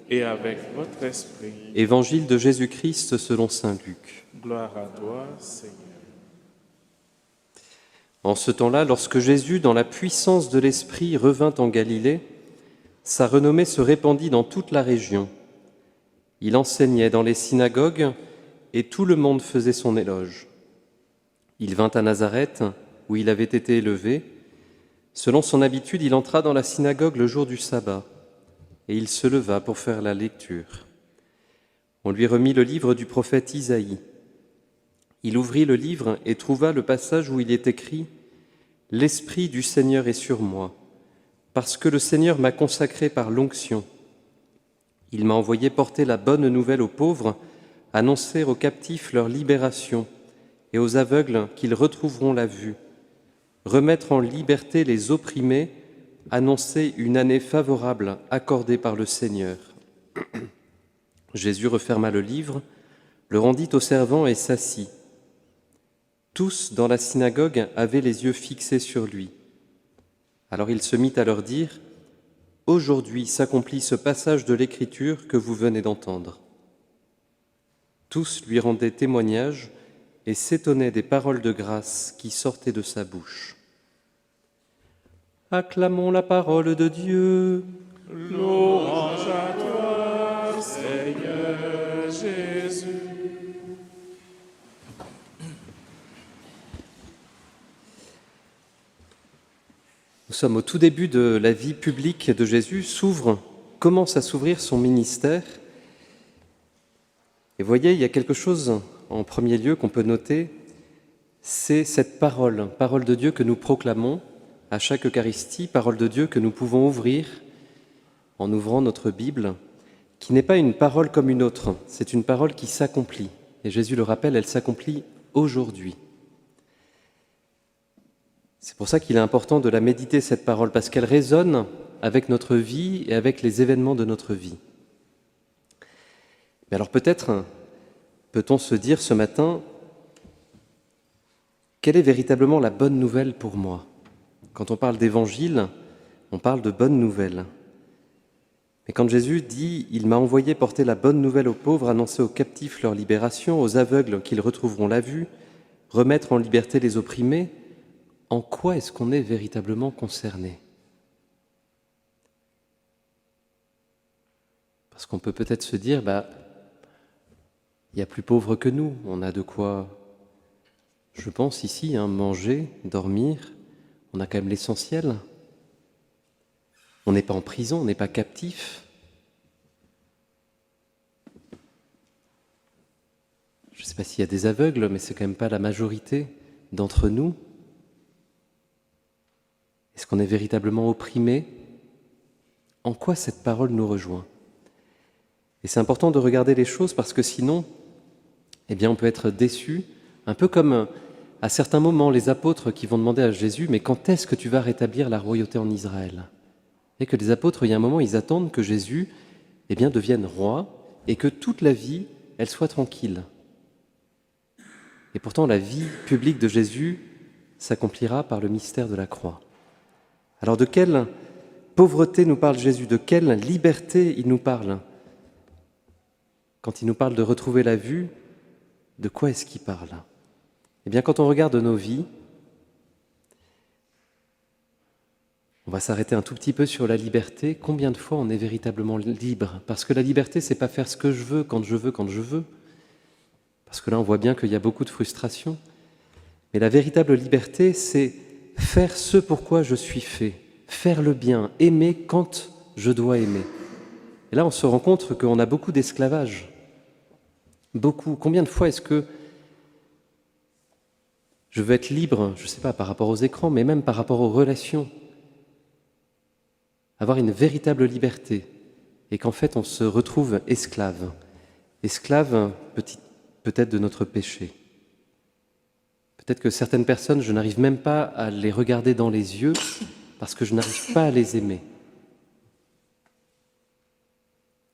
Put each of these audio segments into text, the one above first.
et avec votre esprit. Évangile de Jésus-Christ selon saint Luc. Gloire à toi, Seigneur. En ce temps-là, lorsque Jésus, dans la puissance de l'Esprit, revint en Galilée, sa renommée se répandit dans toute la région. Il enseignait dans les synagogues et tout le monde faisait son éloge. Il vint à Nazareth, où il avait été élevé. Selon son habitude, il entra dans la synagogue le jour du sabbat, et il se leva pour faire la lecture. On lui remit le livre du prophète Isaïe. Il ouvrit le livre et trouva le passage où il est écrit « L'Esprit du Seigneur est sur moi, parce que le Seigneur m'a consacré par l'onction. Il m'a envoyé porter la bonne nouvelle aux pauvres, annoncer aux captifs leur libération et aux aveugles qu'ils retrouveront la vue, remettre en liberté les opprimés, annoncer une année favorable accordée par le Seigneur. » Jésus referma le livre, le rendit au servant et s'assit. Tous dans la synagogue avaient les yeux fixés sur lui. Alors il se mit à leur dire « Aujourd'hui s'accomplit ce passage de l'Écriture que vous venez d'entendre. » Tous lui rendaient témoignage et s'étonnaient des paroles de grâce qui sortaient de sa bouche. Acclamons la parole de Dieu. Louange à toi, Seigneur Jésus. Nous sommes au tout début de la vie publique de Jésus, commence à s'ouvrir son ministère. Et voyez, il y a quelque chose en premier lieu qu'on peut noter, c'est cette parole de Dieu que nous proclamons à chaque Eucharistie, parole de Dieu que nous pouvons ouvrir en ouvrant notre Bible, qui n'est pas une parole comme une autre, c'est une parole qui s'accomplit. Et Jésus le rappelle, elle s'accomplit aujourd'hui. C'est pour ça qu'il est important de la méditer, cette parole, parce qu'elle résonne avec notre vie et avec les événements de notre vie. Mais alors peut-être peut-on se dire ce matin, quelle est véritablement la bonne nouvelle pour moi ? Quand on parle d'évangile, on parle de bonne nouvelle. Mais quand Jésus dit « Il m'a envoyé porter la bonne nouvelle aux pauvres, annoncer aux captifs leur libération, aux aveugles qu'ils retrouveront la vue, remettre en liberté les opprimés », en quoi est-ce qu'on est véritablement concerné ? Parce qu'on peut peut-être se dire, il y a plus pauvre que nous, on a de quoi, je pense ici, manger, dormir, on a quand même l'essentiel. On n'est pas en prison, on n'est pas captif. Je ne sais pas s'il y a des aveugles, mais c'est quand même pas la majorité d'entre nous. Est-ce qu'on est véritablement opprimé ? En quoi cette parole nous rejoint ? Et c'est important de regarder les choses parce que sinon, on peut être déçu, un peu comme à certains moments les apôtres qui vont demander à Jésus « Mais quand est-ce que tu vas rétablir la royauté en Israël ?» Et que les apôtres, il y a un moment, ils attendent que Jésus devienne roi et que toute la vie, elle soit tranquille. Et pourtant, la vie publique de Jésus s'accomplira par le mystère de la croix. Alors de quelle pauvreté nous parle Jésus ? De quelle liberté il nous parle ? Quand il nous parle de retrouver la vue, de quoi est-ce qu'il parle ? Quand on regarde nos vies, on va s'arrêter un tout petit peu sur la liberté. Combien de fois on est véritablement libre ? Parce que la liberté, c'est pas faire ce que je veux, quand je veux, quand je veux. Parce que là, on voit bien qu'il y a beaucoup de frustration. Mais la véritable liberté, c'est faire ce pourquoi je suis fait, faire le bien, aimer quand je dois aimer. Et là, on se rend compte qu'on a beaucoup d'esclavage. Beaucoup. Combien de fois est-ce que je veux être libre, je ne sais pas, par rapport aux écrans, mais même par rapport aux relations, avoir une véritable liberté, et qu'en fait, on se retrouve esclave peut-être de notre péché. Peut-être que certaines personnes, je n'arrive même pas à les regarder dans les yeux parce que je n'arrive pas à les aimer.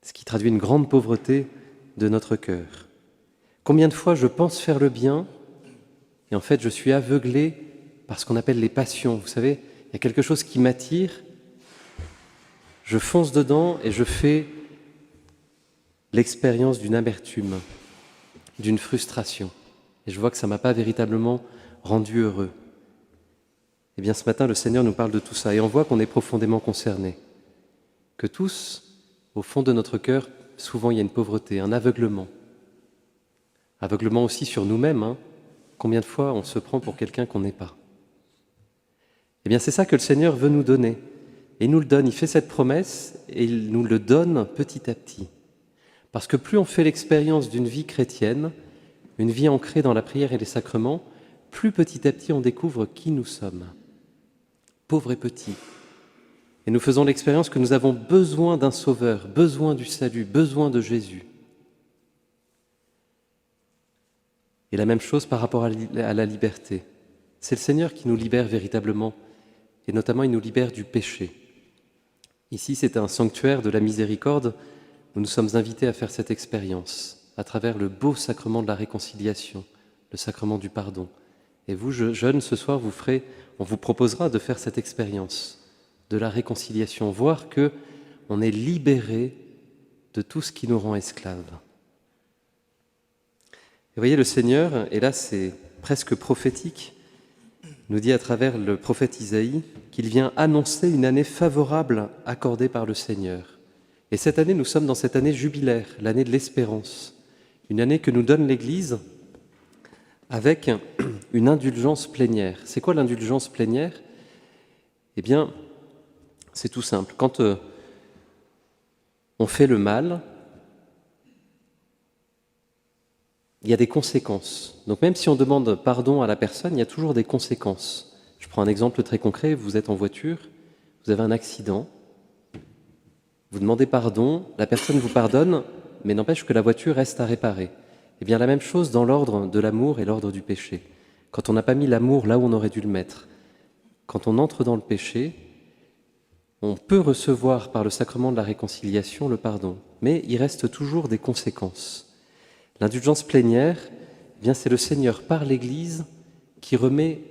Ce qui traduit une grande pauvreté de notre cœur. Combien de fois je pense faire le bien et en fait je suis aveuglé par ce qu'on appelle les passions. Vous savez, il y a quelque chose qui m'attire, je fonce dedans et je fais l'expérience d'une amertume, d'une frustration. Et je vois que ça ne m'a pas véritablement rendu heureux. Eh bien, ce matin, le Seigneur nous parle de tout ça. Et on voit qu'on est profondément concernés. Que tous, au fond de notre cœur, souvent il y a une pauvreté, un aveuglement. Aveuglement aussi sur nous-mêmes. Hein. Combien de fois on se prend pour quelqu'un qu'on n'est pas? Eh bien, c'est ça que le Seigneur veut nous donner. Et il nous le donne, il fait cette promesse et il nous le donne petit à petit. Parce que plus on fait l'expérience d'une vie chrétienne, une vie ancrée dans la prière et les sacrements, plus petit à petit on découvre qui nous sommes, pauvres et petits. Et nous faisons l'expérience que nous avons besoin d'un sauveur, besoin du salut, besoin de Jésus. Et la même chose par rapport à la liberté. C'est le Seigneur qui nous libère véritablement, et notamment il nous libère du péché. Ici, c'est un sanctuaire de la miséricorde où nous sommes invités à faire cette expérience à travers le beau sacrement de la réconciliation, le sacrement du pardon. Et vous, jeunes, ce soir, on vous proposera de faire cette expérience de la réconciliation, voir que on est libéré de tout ce qui nous rend esclaves. Et vous voyez, le Seigneur, et là c'est presque prophétique, nous dit à travers le prophète Isaïe qu'il vient annoncer une année favorable accordée par le Seigneur. Et cette année, nous sommes dans cette année jubilaire, l'année de l'espérance, une année que nous donne l'Église avec une indulgence plénière. C'est quoi l'indulgence plénière? Eh bien, c'est tout simple. Quand on fait le mal, il y a des conséquences. Donc même si on demande pardon à la personne, il y a toujours des conséquences. Je prends un exemple très concret. Vous êtes en voiture, vous avez un accident, vous demandez pardon, la personne vous pardonne, mais n'empêche que la voiture reste à réparer. Eh bien la même chose dans l'ordre de l'amour et l'ordre du péché. Quand on n'a pas mis l'amour là où on aurait dû le mettre, quand on entre dans le péché, on peut recevoir par le sacrement de la réconciliation le pardon, mais il reste toujours des conséquences. L'indulgence plénière, eh bien c'est le Seigneur par l'Église qui remet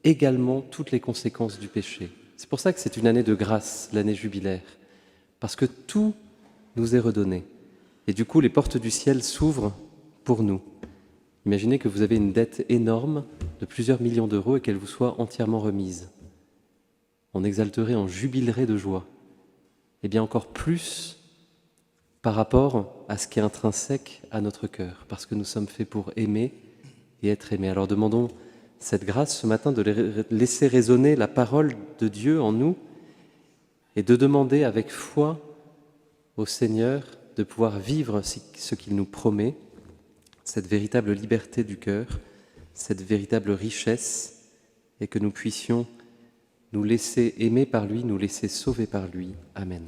également toutes les conséquences du péché. C'est pour ça que c'est une année de grâce, l'année jubilaire, parce que tout nous est redonné. Et du coup, les portes du ciel s'ouvrent pour nous. Imaginez que vous avez une dette énorme de plusieurs millions d'euros et qu'elle vous soit entièrement remise. On exalterait, on jubilerait de joie. Et bien encore plus par rapport à ce qui est intrinsèque à notre cœur, parce que nous sommes faits pour aimer et être aimés. Alors demandons cette grâce ce matin de laisser résonner la parole de Dieu en nous et de demander avec foi au Seigneur de pouvoir vivre ce qu'il nous promet, cette véritable liberté du cœur, cette véritable richesse, et que nous puissions nous laisser aimer par lui, nous laisser sauver par lui. Amen.